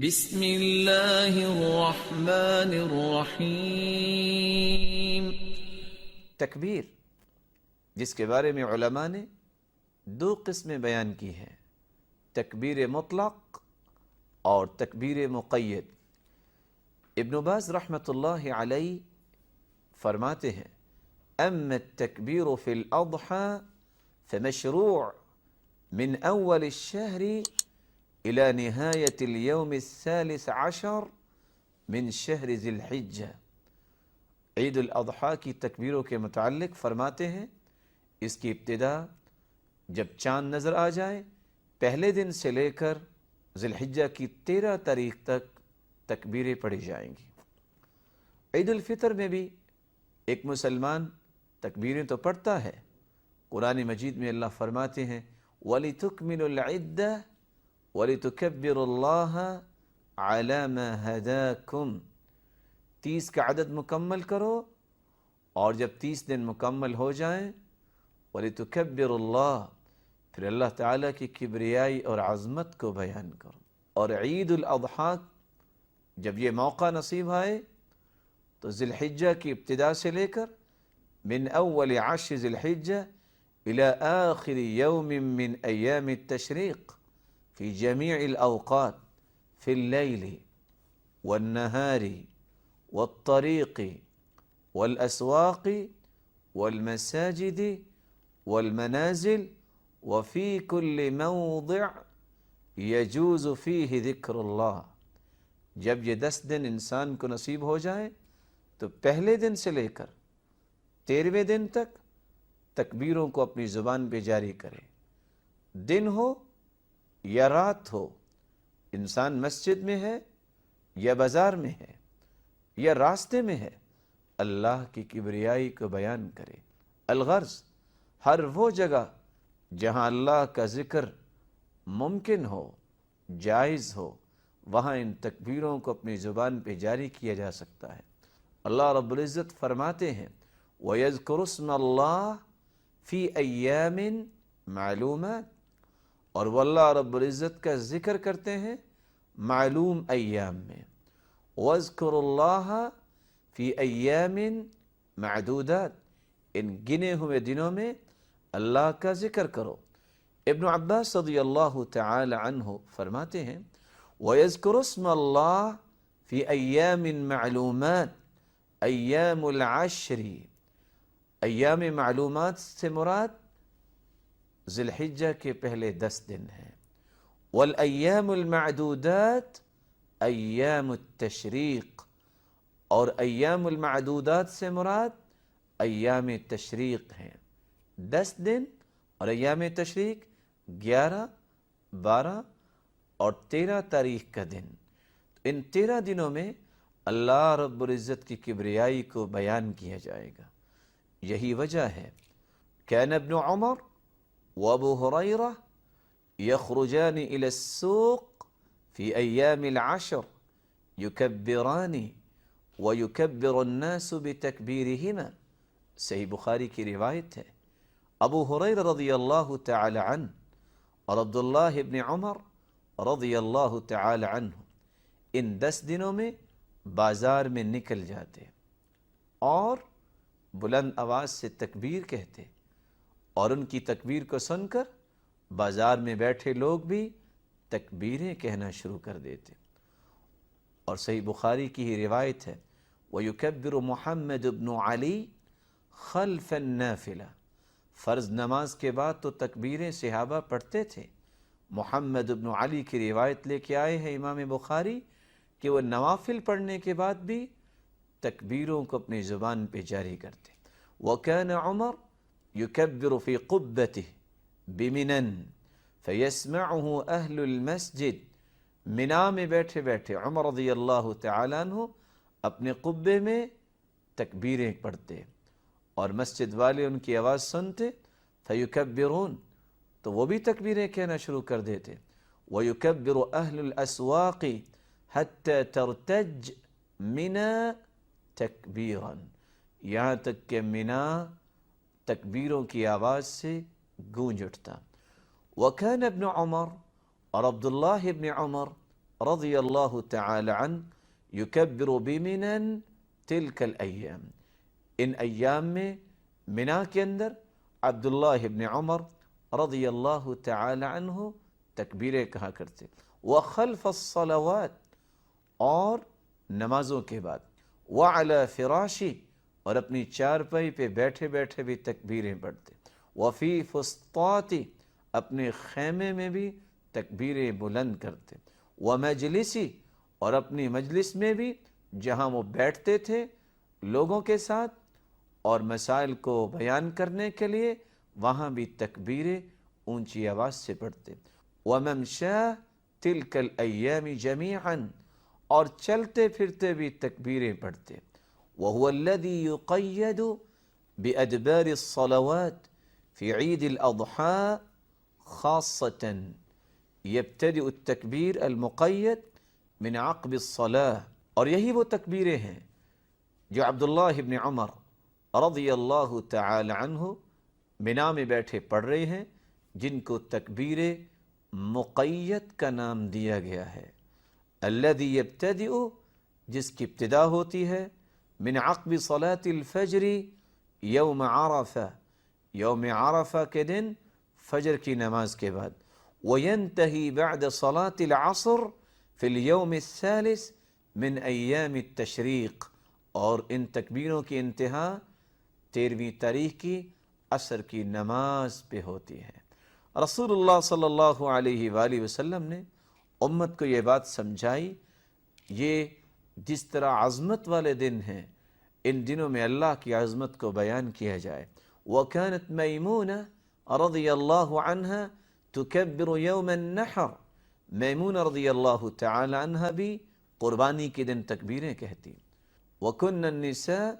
بسم اللہ الرحمن الرحیم۔ تکبیر، جس کے بارے میں علماء نے دو قسمیں بیان کی ہیں، تکبیر مطلق اور تکبیر مقید۔ ابن باز رحمۃ اللہ علیہ فرماتے ہیں اما التکبیر فی الاضحى فمشروع من اول الشہر الى نہایت اليوم الثالث عشر من شہر ذی الحجہ۔ عید الاضحیٰ کی تکبیروں کے متعلق فرماتے ہیں اس کی ابتدا جب چاند نظر آ جائے پہلے دن سے لے کر ذی الحجہ کی 13 تاریخ تک تکبیریں پڑھی جائیں گی۔ عید الفطر میں بھی ایک مسلمان تکبیریں تو پڑھتا ہے۔ قرآن مجید میں اللہ فرماتے ہیں وَلِتُكْمِلُوا الْعِدَّةَ وَلِتُكَبِّرُوا اللَّهَ عَلَى مَا هَدَاكُمْ، 30 کا عدد مکمل کرو اور جب 30 دن مکمل ہو جائیں وَلِتُكَبِّرُوا اللَّهَ، پھر اللہ تعالیٰ کی کبریائی اور عظمت کو بیان کرو۔ اور عید الاضحیٰ جب یہ موقع نصیب آئے تو ذی الحجہ کی ابتدا سے لے کر من اول 10 ذی الحجہ الى آخر یوم من ایام التشریق فی جمیع الاوقات فی اللیل والنہار والطریق والاسواق والمساجد والمنازل وفی کل موضع یجوز فیہ ذکر اللہ۔ جب یہ 10 دن انسان کو نصیب ہو جائے تو پہلے دن سے لے کر 13ویں دن تک تکبیروں کو اپنی زبان پہ جاری کرے، دن ہو یا رات ہو، انسان مسجد میں ہے یا بازار میں ہے یا راستے میں ہے، اللہ کی کبریائی کو بیان کرے۔ الغرض ہر وہ جگہ جہاں اللہ کا ذکر ممکن ہو، جائز ہو، وہاں ان تکبیروں کو اپنی زبان پہ جاری کیا جا سکتا ہے۔ اللہ رب العزت فرماتے ہیں وَيَذْكُرُ اسْمَ اللَّهِ فِي أَيَّامٍ مَعْلُومَاتٍ، اور وہ اللہ رب العزت کا ذکر کرتے ہیں معلوم ایام میں۔ وَاذْكُرُوا اللَّهَ فِي أَيَّامٍ مَعْدُودَاتٍ، ان گنے ہوئے دنوں میں اللہ کا ذکر کرو۔ ابن عباس رضی اللہ تعالی عنہ فرماتے ہیں وَيَذْكُرُ اسْمَ اللَّهِ فِي أَيَّامٍ مَعْلُومَاتٍ ایام العشر، ایام معلومات سے مراد ذی الحجہ کے پہلے 10 دن ہیں۔ والایام المعدودات ایام التشریق، اور ایام المعدودات سے مراد ایام تشریق ہیں۔ 10 دن اور ایام تشریق 11، 12 اور 13 تاریخ کا دن، ان 13 دنوں میں اللہ رب العزت کی کبریائی کو بیان کیا جائے گا۔ یہی وجہ ہے کان ابن عمر وابو ہریرہ یخرجان الى السوق فی ایام العشر یکبران ویکبر الناس بتکبیرہما، صحیح بخاری کی روایت ہے۔ ابو ہریرہ رضی اللہ تعالی عنہ اور عبداللہ ابن عمر رضی اللہ تعالی عنہ ان 10 دنوں میں بازار میں نکل جاتے اور بلند آواز سے تکبیر کہتے، اور ان کی تکبیر کو سن کر بازار میں بیٹھے لوگ بھی تکبیریں کہنا شروع کر دیتے۔ اور صحیح بخاری کی ہی روایت ہے وَيُكَبِّرُ مُحَمَّدُ بْنُ عَلِي خَلْفَ النَّافِلَةِ، فرض نماز کے بعد تو تکبیریں صحابہ پڑھتے تھے۔ محمد بن علی کی روایت لے کے آئے ہیں امام بخاری کہ وہ نوافل پڑھنے کے بعد بھی تکبیروں کو اپنی زبان پہ جاری کرتے۔ وَكَانَ عُمَرُ يُكَبِّرُ فِي قُبَّتِهِ بِمِنًا فَيَسْمَعُهُ أَهْلُ الْمَسْجِدِ، منا میں بیٹھے بیٹھے عمر رضی اللہ تعالیٰ عنہ اپنے قبے میں تکبیریں پڑھتے اور مسجد والے ان کی آواز سنتے، فَيُكَبِّرُونَ، تو وہ بھی تکبیریں کہنا شروع کر دیتے۔ وَيُكَبِّرُ أَهْلُ الْأَسْوَاقِ حَتَّى تَرْتَجْ مِنَا تَكْبِيرًا، یہاں تک کہ مینا تکبیروں کی آواز سے گونج اٹھتا۔ وکان ابن عمر، اور عبداللہ ابن عمر رضی اللہ تعالی عنہ یکبر بمنا تلک الایام، ان ایام میں مینا کے اندر عبداللہ ابن عمر رضی اللہ تعالی عنہ تکبیریں کہا کرتے۔ وخلف الصلوات، اور نمازوں کے بعد، وعلی فراشی، اور اپنی چارپائی پہ بیٹھے بیٹھے بھی تکبیریں پڑھتے۔ وفی فسطاتی، اپنے خیمے میں بھی تکبیریں بلند کرتے۔ ومجلسی، اور اپنی مجلس میں بھی جہاں وہ بیٹھتے تھے لوگوں کے ساتھ اور مسائل کو بیان کرنے کے لیے، وہاں بھی تکبیریں اونچی آواز سے پڑھتے۔ وممشا تلک الایام جمیعا، اور چلتے پھرتے بھی تکبیریں پڑھتے۔ وهو الذي يقيد بأدبار الصلوات في عيد الأضحى خاصة، يبتدئ التكبير المقيد من عقب الصلاة، اور یہی وہ تکبیریں ہیں جو عبداللہ ابن عمر رضی اللہ تعالی عنہ مینا میں بیٹھے پڑھ رہے ہیں، جن کو تکبیر مقید کا نام دیا گیا ہے۔ الذي يبتدئ، جس کی ابتدا ہوتی ہے، من عقب صلاة الفجر یوم عرفہ، یوم عرفہ کے دن فجر کی نماز کے بعد، وینتہی بعد صلاة العصر فی اليوم الثالث من ایام التشریق، اور ان تکبیروں کی انتہا 13ویں تاریخ کی عصر کی نماز پہ ہوتی ہے۔ رسول اللہ صلی اللہ علیہ وآلہ وسلم نے امت کو یہ بات سمجھائی، یہ جس طرح عظمت والے دن ہیں، ان دنوں میں اللہ کی عظمت کو بیان کیا جائے۔ وَكَانَتْ مَيْمُونَةَ رضی اللہ عنہ تُكَبِّرُ يَوْمَ النَّحْرِ، میمونہ رضی اللہ تعالی عنہ بھی قربانی کے دن تکبیریں کہتی۔ وَكُنَّ النِّسَاء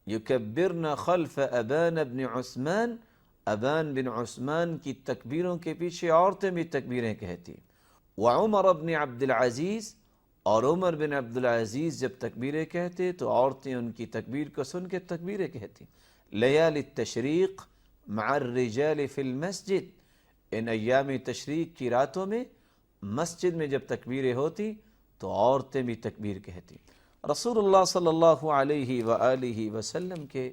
يُكَبِّرْنَ خَلْفَ أَبَانَ بْنِ عثمان، ابان بن عثمان کی تکبیروں کے پیچھے عورتیں بھی تکبیریں کہتی۔ وعمر بن عبد العزیز، اور عمر بن عبد العزیز جب تکبیریں کہتے تو عورتیں ان کی تکبیر کو سن کے تکبیریں کہتی۔ لیالی التشریق مع الرجال فی المسجد، ان ایام تشریق کی راتوں میں مسجد میں جب تکبیریں ہوتی تو عورتیں بھی تکبیر کہتی۔ رسول اللہ صلی اللہ علیہ وآلہ وسلم کے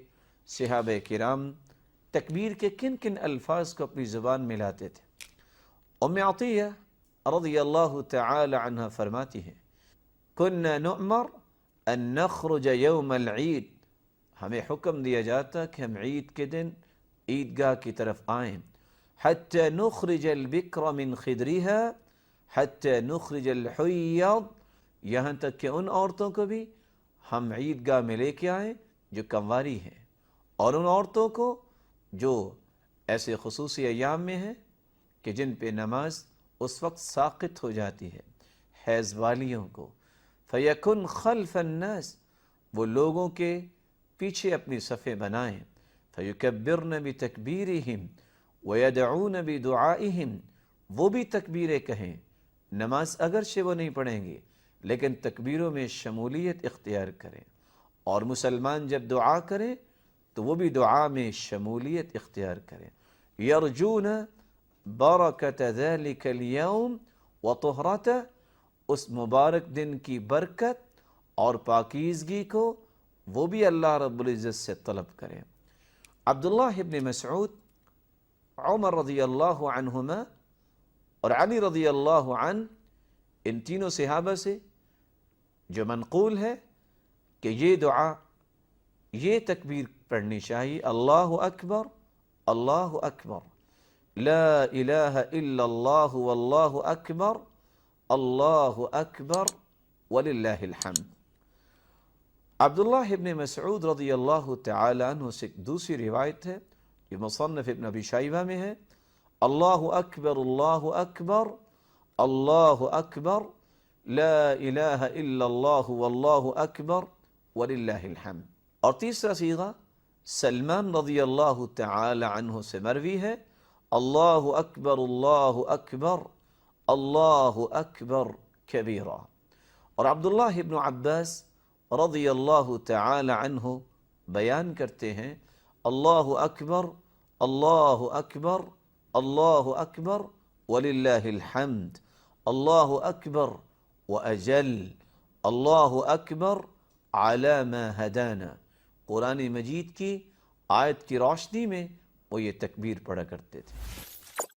صحابہ کرام تکبیر کے کن کن الفاظ کو اپنی زبان میں لاتے تھے؟ ام عطیہ رضی اللہ تعالی عنہ فرماتی ہیں، كنا نؤمر ان نخرج یوم العید، ہمیں حکم دیا جاتا کہ ہم عید کے دن عیدگاہ کی طرف آئیں، حتی نخرج البکر من خدرها، حتی نخرج الحیض، یہاں تک کہ ان عورتوں کو بھی ہم عیدگاہ میں لے کے آئیں جو کنواری ہیں، اور ان عورتوں کو جو ایسے خصوصی ایام میں ہیں کہ جن پہ نماز اس وقت ساقط ہو جاتی ہے، حیض والیوں کو، فَيَكُنْ خَلْفَ النَّاسِ، وہ لوگوں کے پیچھے اپنی صفیں بنائیں، فَيُكَبِّرْنَ بِتَكْبِيرِهِمْ وَيَدْعُونَ بِدُعَائِهِمْ، وہ بھی تکبیریں کہیں، نماز اگرچہ وہ نہیں پڑھیں گے لیکن تکبیروں میں شمولیت اختیار کریں، اور مسلمان جب دعا کریں تو وہ بھی دعا میں شمولیت اختیار کریں۔ یرجون برکت ذلک اليوم وطہرتہ، اس مبارک دن کی برکت اور پاکیزگی کو وہ بھی اللہ رب العزت سے طلب کریں۔ عبداللہ ابن مسعود، عمر رضی اللہ عنہما اور علی رضی اللہ عنہ، ان تینوں صحابہ سے جو منقول ہے کہ یہ دعا، یہ تکبیر پڑھنی چاہیے، اللہ اکبر اللہ اکبر، لا الہ الا اللہ واللہ اکبر، اللہ اکبر وللہ الحمد۔ عبداللہ ابن مسعود رضی اللہ تعالی عنہ سے ایک دوسری روایت ہے، یہ مصنف ابن ابی شیبہ میں ہے، اللہ اکبر اللہ اکبر، اللہ اکبر، لا الہ الا اللہ واللہ اکبر وللہ الحمد۔ اور تیسرا صیغہ سلمان رضی اللہ تعالی عنہ سے مروی ہے، اللہ اکبر اللہ اکبر، اللہ اکبر کبیرا۔ اور عبداللہ ابن عباس رضی اللہ تعالی عنہ بیان کرتے ہیں اللہ اکبر اللہ اکبر اللہ اکبر وللہ الحمد، اللہ اکبر واجل، اللہ اکبر علی ما ہدانا۔ قرآن مجید کی آیت کی روشنی میں وہ یہ تکبیر پڑھا کرتے تھے۔